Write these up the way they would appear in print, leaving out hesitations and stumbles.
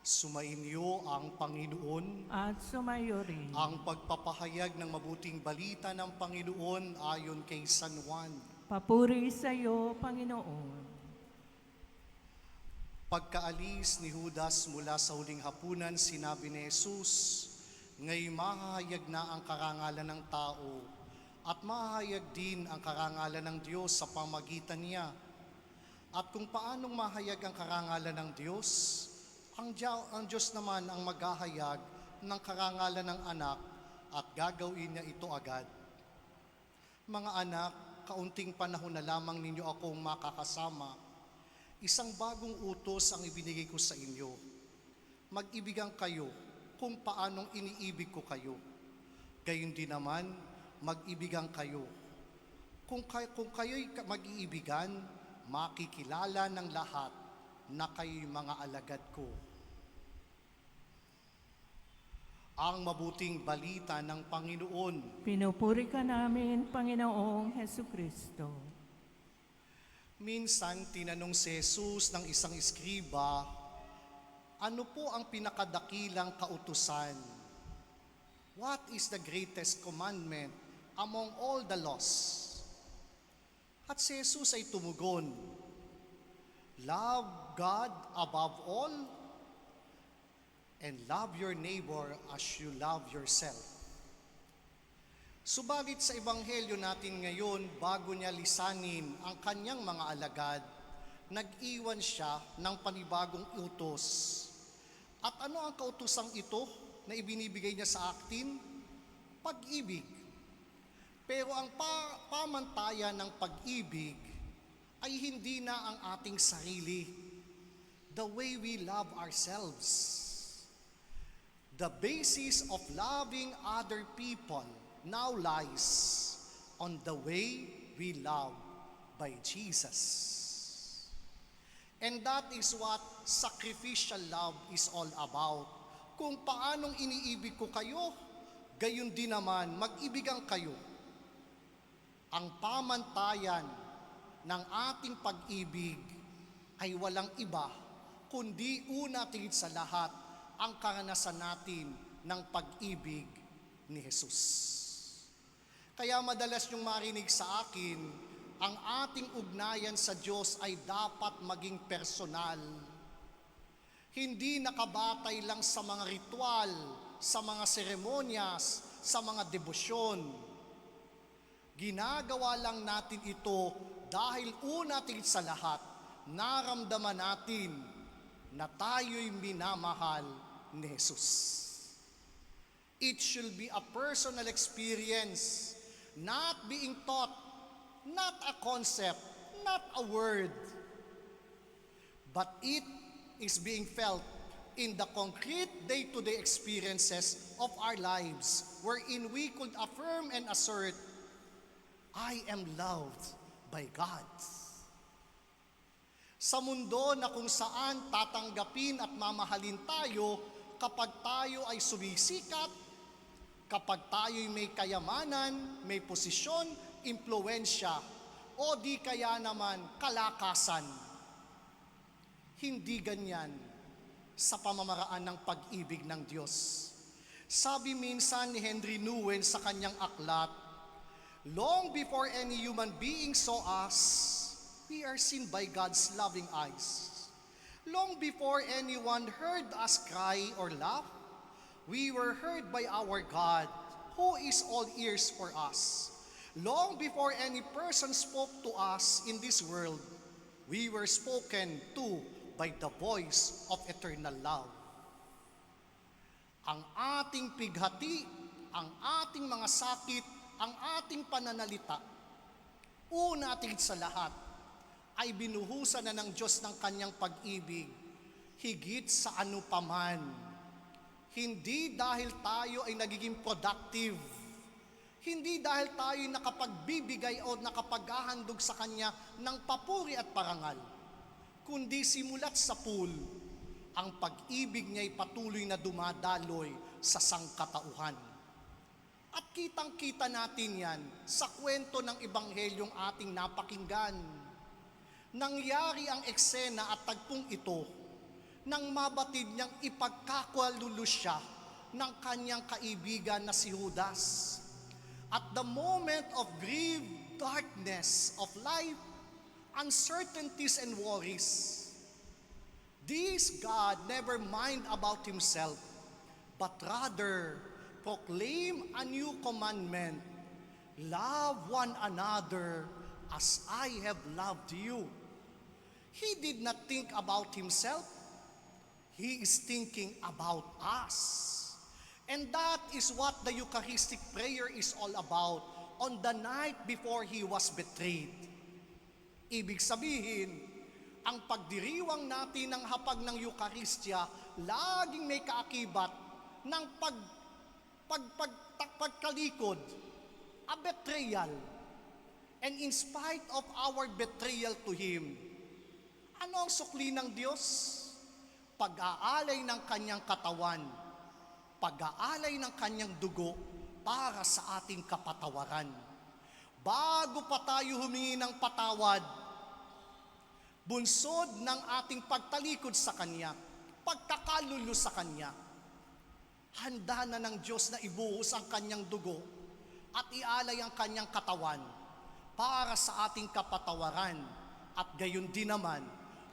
Sumainyo ang Panginoon, at sumayo rin. ang pagpapahayag ng mabuting balita ng Panginoon ayon kay San Juan. Papuri sa iyo, Panginoon. Pagkaalis ni Judas mula sa huling hapunan, sinabi ni Jesus, "Ngay mahahayag na ang karangalan ng tao at mahahayag din ang karangalan ng Diyos sa pamagitan niya. At kung paanong mahayag ang karangalan ng Diyos, ang Diyos naman ang maghahayag ng karangalan ng anak at gagawin niya ito agad. Mga anak, kaunting panahon na lamang ninyo akong makakasama. Isang bagong utos ang ibinigay ko sa inyo. Mag-ibigan kayo kung paanong iniibig ko kayo. Gayon din naman, mag-ibigan kayo. Kung kayo'y mag-iibigan, makikilala ng lahat na kayo'y mga alagad ko." Ang mabuting balita ng Panginoon. Pinupuri ka namin, Panginoong Hesukristo. Minsan tinanong si Jesus ng isang eskriba, "Ano po ang pinakadakilang kautusan? What is the greatest commandment among all the laws?" At si Jesus ay tumugon, "Love God above all and love your neighbor as you love yourself." Subalit sa ebanghelyo natin ngayon, bago niya lisanin ang kanyang mga alagad, nag-iwan siya ng panibagong utos. At ano ang kautosang ito na ibinibigay niya sa atin? Pag-ibig. Pero ang pamantayan ng pag-ibig ay hindi na ang ating sarili. The way we love ourselves. The basis of loving other people now lies on the way we love by Jesus. And that is what sacrificial love is all about. Kung paanong iniibig ko kayo, gayon din naman mag-ibigan kayo. Ang pamantayan ng ating pag-ibig ay walang iba, kundi una tingin sa lahat ang karanasan natin ng pag-ibig ni Jesus. Kaya madalas niyong marinig sa akin, ang ating ugnayan sa Diyos ay dapat maging personal. Hindi nakabatay lang sa mga ritual, sa mga seremonyas, sa mga debosyon. Ginagawa lang natin ito dahil una tingin sa lahat, naramdaman natin na tayo'y minamahal ni Jesus. It should be a personal experience, not being taught, not a concept, not a word, but it is being felt in the concrete day-to-day experiences of our lives, wherein we could affirm and assert, "I am loved by God." Sa mundo na kung saan tatanggapin at mamahalin tayo kapag tayo ay sumisikat, kapag tayo'y may kayamanan, may posisyon, impluwensya, o di kaya naman kalakasan. Hindi ganyan sa pamamaraan ng pag-ibig ng Diyos. Sabi minsan ni Henry Nouwen sa kanyang aklat, "Long before any human being saw us, we are seen by God's loving eyes. Long before anyone heard us cry or laugh, we were heard by our God, who is all ears for us. Long before any person spoke to us in this world, we were spoken to by the voice of eternal love." Ang ating pighati, ang ating mga sakit, ang ating pananalita, una tingin sa lahat, ay binuhusan na ng Diyos ng kanyang pag-ibig, higit sa anupaman. Hindi dahil tayo ay nagiging productive, hindi dahil tayo ay nakapagbibigay o nakapaghahandog sa Kanya ng papuri at parangal, kundi simulat sa pool, ang pag-ibig niya ay patuloy na dumadaloy sa sangkatauhan. At kitang-kita natin yan sa kwento ng Ebanghelyong ating napakinggan. Nangyari ang eksena at tagpong ito nang mabatid niyang ipagkakalulus siya ng kanyang kaibigan na si Judas. At the moment of grief, darkness of life, uncertainties and worries, this God never mind about himself, but rather proclaim a new commandment: love one another as I have loved you. He did not think about himself. He is thinking about us. And that is what the Eucharistic prayer is all about on the night before he was betrayed. Ibig sabihin, ang pagdiriwang natin ng hapag ng Eucharistia, laging may kaakibat ng pagkalikod, a betrayal. And in spite of our betrayal to Him, ano ang sukli ng Diyos? Pag-aalay ng kanyang katawan, pag-aalay ng kanyang dugo para sa ating kapatawaran. Bago pa tayo humingi ng patawad, bunsod ng ating pagtalikod sa Kanya, pagkakalulu sa Kanya, handa na ng Diyos na ibuhos ang Kanyang dugo at ialay ang Kanyang katawan para sa ating kapatawaran at gayon din naman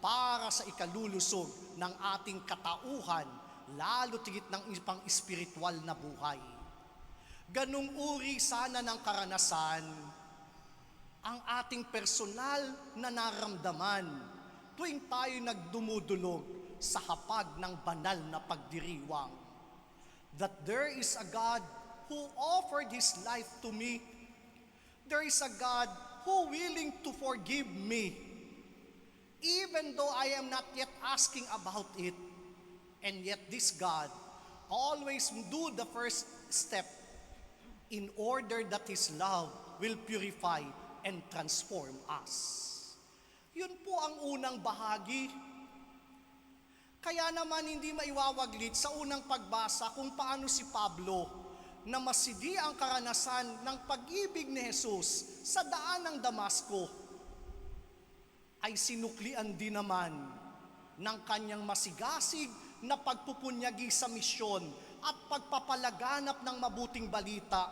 para sa ikalulusog ng ating katauhan, lalo tigit ng ipang espiritual na buhay. Ganung uri sana ng karanasan ang ating personal na naramdaman tuwing tayo nagdumudulog sa hapag ng banal na pagdiriwang. That there is a God who offered His life to me. There is a God who willing to forgive me, even though I am not yet asking about it. And yet this God always do the first step in order that His love will purify and transform us. Yun po ang unang bahagi. Kaya naman hindi maiwawaglit sa unang pagbasa kung paano si Pablo na masidi ang karanasan ng pag-ibig ni Jesus sa daan ng Damasco ay sinuklian din naman ng kanyang masigasig na pagpupunyagi sa misyon at pagpapalaganap ng mabuting balita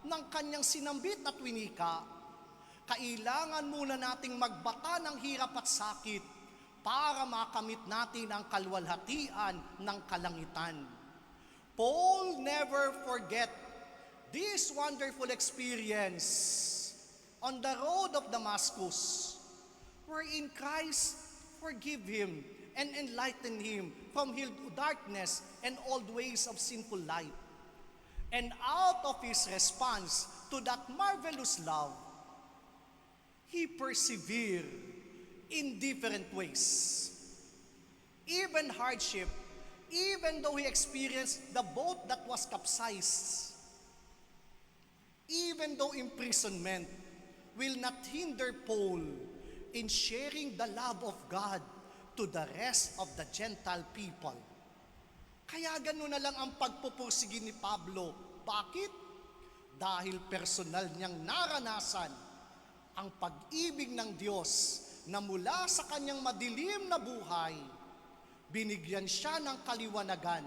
ng kanyang sinambit at winika. Kailangan muna nating magbata ng hirap at sakit para makamit natin ang kalwalhatian ng kalangitan. Paul never forget this wonderful experience on the road of Damascus, wherein Christ forgive him and enlighten him from his darkness and old ways of sinful life. And out of his response to that marvelous love, he persevered in different ways. Even hardship, even though he experienced the boat that was capsized, even though imprisonment will not hinder Paul in sharing the love of God to the rest of the Gentile people. Kaya gano'n na lang ang pagpupursige ni Pablo. Bakit? Dahil personal niyang naranasan ang pag-ibig ng Diyos na mula sa kanyang madilim na buhay, binigyan siya ng kaliwanagan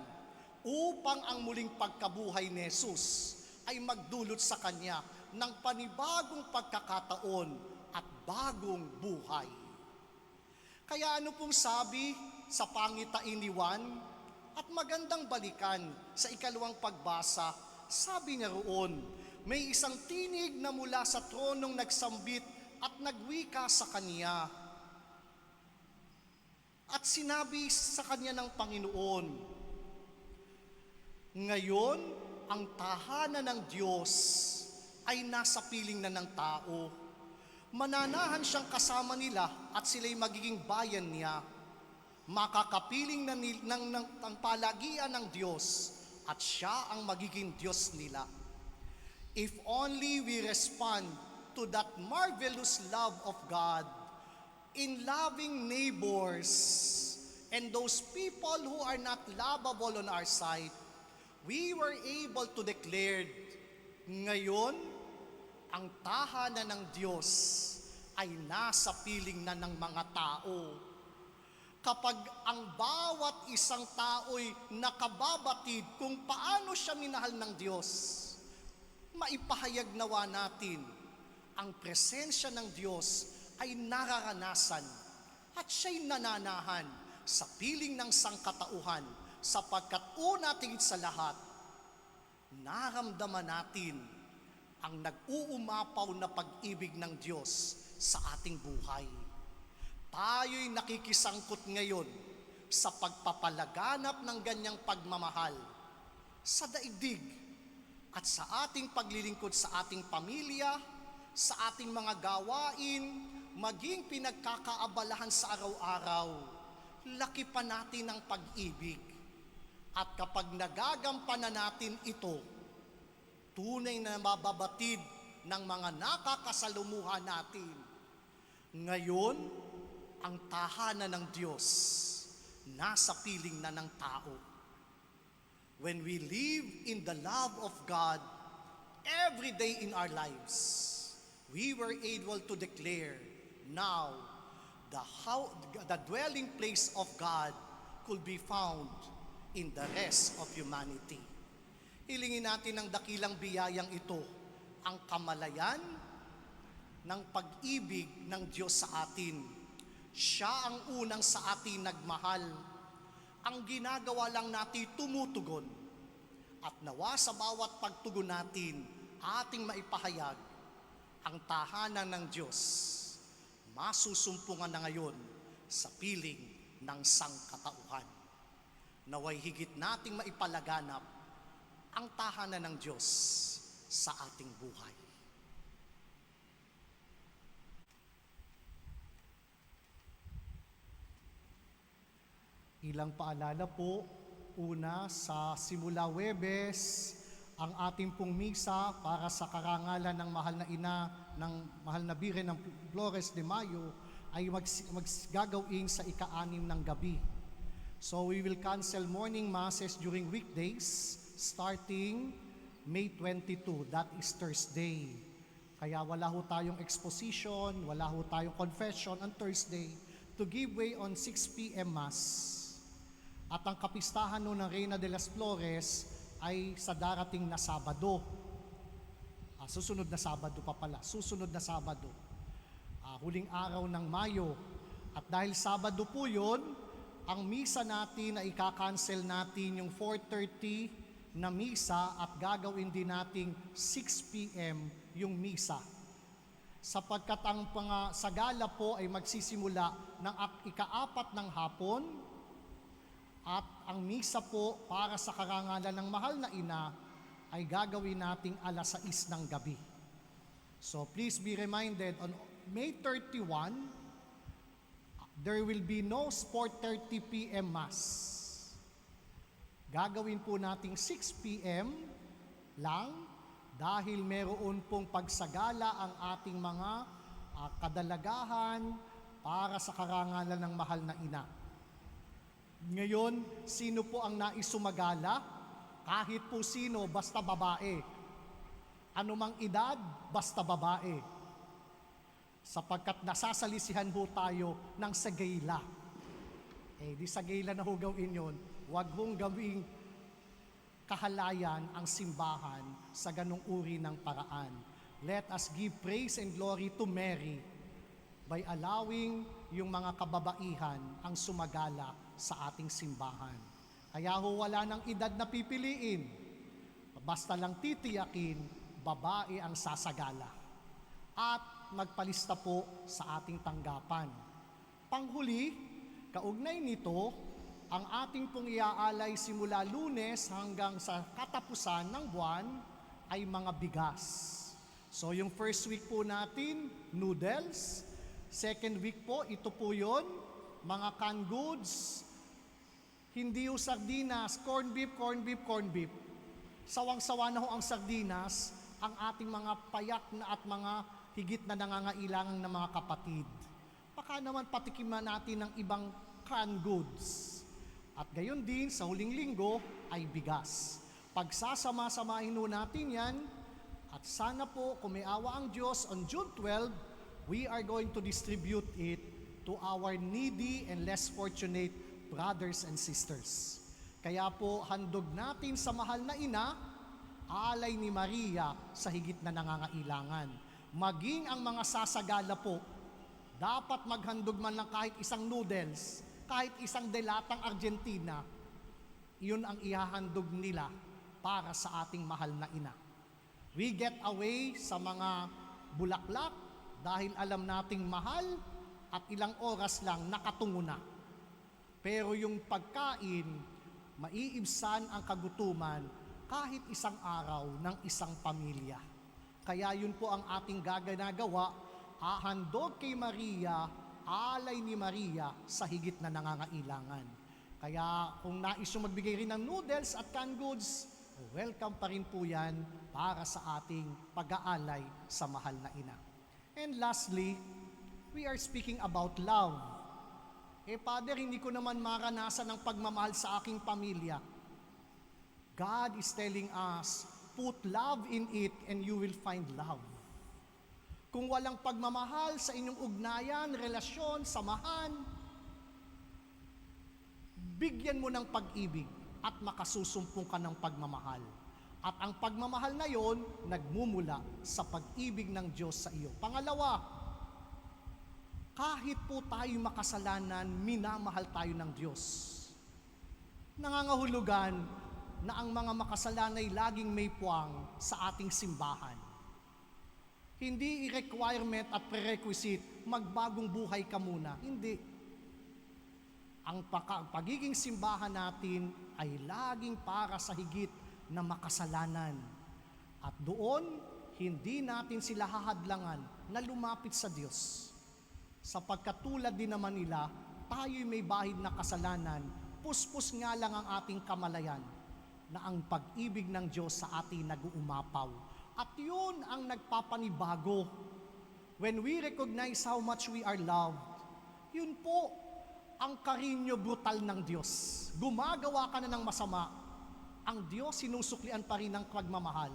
upang ang muling pagkabuhay ni Jesus ay magdulot sa kanya ng panibagong pagkakataon at bagong buhay. Kaya ano pong sabi sa pangitain ni Juan at magandang balikan sa ikalawang pagbasa, sabi niya roon, may isang tinig na mula sa tronong nagsambit at nagwika sa kanya. At sinabi sa kanya ng Panginoon, ngayon, ang tahanan ng Diyos ay nasa piling na ng tao. Mananahan siyang kasama nila at sila'y magiging bayan niya. Makakapiling na ng palagian ng Diyos at siya ang magiging Diyos nila. If only we respond to that marvelous love of God in loving neighbors and those people who are not lovable on our side, we were able to declare, ngayon, ang tahanan ng Diyos ay nasa piling na ng mga tao. kapag ang bawat isang tao'y nakababatid kung paano siya minahal ng Diyos, maipahayag nawa natin ang presensya ng Diyos ay nararanasan at siya'y nananahan sa piling ng sangkatauhan, sapagkat una tingin sa lahat, naramdaman natin ang nag-uumapaw na pag-ibig ng Diyos sa ating buhay. Tayo'y nakikisangkot ngayon sa pagpapalaganap ng ganyang pagmamahal sa daigdig at sa ating paglilingkod sa ating pamilya, sa ating mga gawain, maging pinagkakaabalahan sa araw-araw. Laki pa natin ang pag-ibig. At kapag nagagampanan natin ito, tunay na mababatid ng mga nakakasalumuha natin. Ngayon, ang tahanan ng Diyos nasa piling na ng tao. When we live in the love of God every day in our lives, we were able to declare now the dwelling place of God could be found in the rest of humanity. Hilingin natin ang dakilang biyayang ito, ang kamalayan ng pag-ibig ng Diyos sa atin. Siya ang unang sa atin nagmahal. Ang ginagawa lang natin tumutugon. At nawa sa bawat pagtugon natin, ating maipahayag ang tahanan ng Diyos. Masusumpungan na ngayon sa piling ng sangkatauhan. Naway higit nating maipalaganap ang tahanan ng Diyos sa ating buhay. Ilang paalala po, una sa simula Huwebes, ang ating pong misa para sa karangalan ng mahal na ina, ng mahal na Birhen ng Flores de Mayo, ay gagawin sa ika-6 ng gabi. So we will cancel morning masses during weekdays starting May 22, that is Thursday. Kaya wala ho tayong exposition, wala ho tayong confession on Thursday to give way on 6 p.m. Mass. At ang kapistahan no ng Reina de las Flores ay sa darating na Sabado. Susunod na Sabado. Huling araw ng Mayo. At dahil Sabado po yun, ang misa natin na ika-cancel natin yung 4:30 na misa at gagawin din nating 6 p.m. yung misa. Sapagkat ang sagala po ay magsisimula ng ika-4 ng hapon at ang misa po para sa karangalan ng mahal na ina ay gagawin nating 6:00 ng gabi. So please be reminded, on May 31, there will be no 4:30 p.m. Mass. Gagawin po nating 6 p.m. lang dahil meron pong pagsagala ang ating mga kadalagahan para sa karangalan ng mahal na ina. Ngayon, sino po ang nais sumagala? Kahit po sino, basta babae. Anumang edad, basta babae. Sapagkat nasasalisihan po tayo ng sagayla. Di sagayla na ho gawin yun. Huwag hong gawing kahalayan ang simbahan sa ganong uri ng paraan. Let us give praise and glory to Mary by allowing yung mga kababaihan ang sumagala sa ating simbahan. Kaya ho wala ng edad na pipiliin. Basta lang titiyakin, babae ang sasagala. At magpalista po sa ating tanggapan. Panghuli, kaugnay nito, ang ating pong iaalay simula Lunes hanggang sa katapusan ng buwan ay mga bigas. So yung first week po natin, noodles. Second week po, ito po yon, mga canned goods. Hindi yung sardinas, corn beef. Sawang-sawa na ho ang sardinas, ang ating mga payak na at mga higit na nangangailangan ng mga kapatid. Baka naman patikiman natin ng ibang canned goods. At gayon din, sa huling linggo ay bigas. Pagsasama-samahin ho natin yan, at sana po, kung may awa ang Diyos, on June 12, we are going to distribute it to our needy and less fortunate brothers and sisters. Kaya po, handog natin sa mahal na ina, alay ni Maria sa higit na nangangailangan. Maging ang mga sasagala po, dapat maghandog man lang kahit isang noodles, kahit isang delatang Argentina, iyon ang ihahandog nila para sa ating mahal na ina. We get away sa mga bulaklak dahil alam nating mahal at ilang oras lang nakatungo na. Pero yung pagkain, maiibsan ang kagutuman kahit isang araw ng isang pamilya. Kaya yun po ang ating gaganagawa, hahandog kay Maria, alay ni Maria sa higit na nangangailangan. Kaya kung nais yung magbigay rin ng noodles at canned goods, welcome pa rin po yan para sa ating pag-aalay sa mahal na ina. And lastly, we are speaking about love. Father, hindi ko naman maranasan ng pagmamahal sa aking pamilya. God is telling us, put love in it and you will find love. Kung walang pagmamahal sa inyong ugnayan, relasyon, samahan, bigyan mo ng pag-ibig at makasusumpong ka ng pagmamahal. At ang pagmamahal na yon, nagmumula sa pag-ibig ng Diyos sa iyo. Pangalawa, kahit po tayo makasalanan, minamahal tayo ng Diyos. Nangangahulugan na ang mga makasalan ay laging may puwang sa ating simbahan. Hindi i-requirement at prerequisite, magbagong buhay ka muna. Hindi. Ang pagiging simbahan natin ay laging para sa higit na makasalanan. At doon, hindi natin sila hahadlangan na lumapit sa Diyos. Sapagkat tulad din naman nila, tayo'y may bahid na kasalanan, puspos nga lang ang ating kamalayan, na ang pag-ibig ng Diyos sa atin nag-uumapaw. At yun ang nagpapanibago. When we recognize how much we are loved, yun po ang karinyo brutal ng Diyos. Gumagawa ka na ng masama, ang Diyos sinusuklian pa rin ng pagmamahal.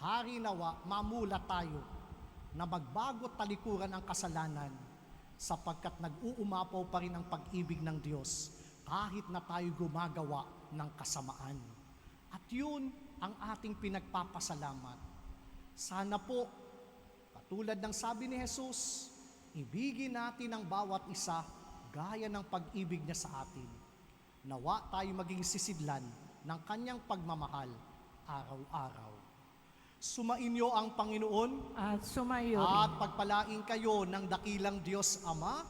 Hari nawa, mamula tayo na magbago talikuran ang kasalanan sapagkat nag-uumapaw pa rin ang pag-ibig ng Diyos kahit na tayo gumagawa ng kasamaan. At yun ang ating pinagpapasalamat. Sana po, katulad ng sabi ni Jesus, ibigin natin ang bawat isa gaya ng pag-ibig niya sa atin. Nawa tayo maging sisidlan ng kanyang pagmamahal araw-araw. Sumainyo ang Panginoon At sumayo at rin. pagpalain kayo ng dakilang Diyos Ama,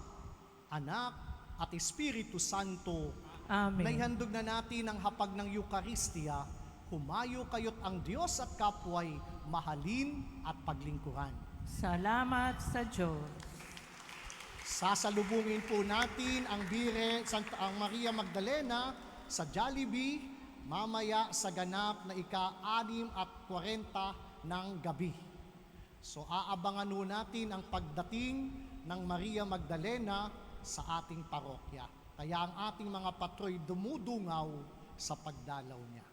Anak at Espiritu Santo. Amen. Naihandog na natin ang hapag ng Eucharistia. Humayo kayo't ang Diyos at kapwa'y mahalin at paglingkuran. Salamat sa Diyos. Sasalubungin po natin ang ang Maria Magdalena sa Jollibee mamaya sa ganap na ika-6:40 ng gabi. So aabangan po natin ang pagdating ng Maria Magdalena sa ating parokya. Kaya ang ating mga patroy dumudungaw sa pagdalaw niya.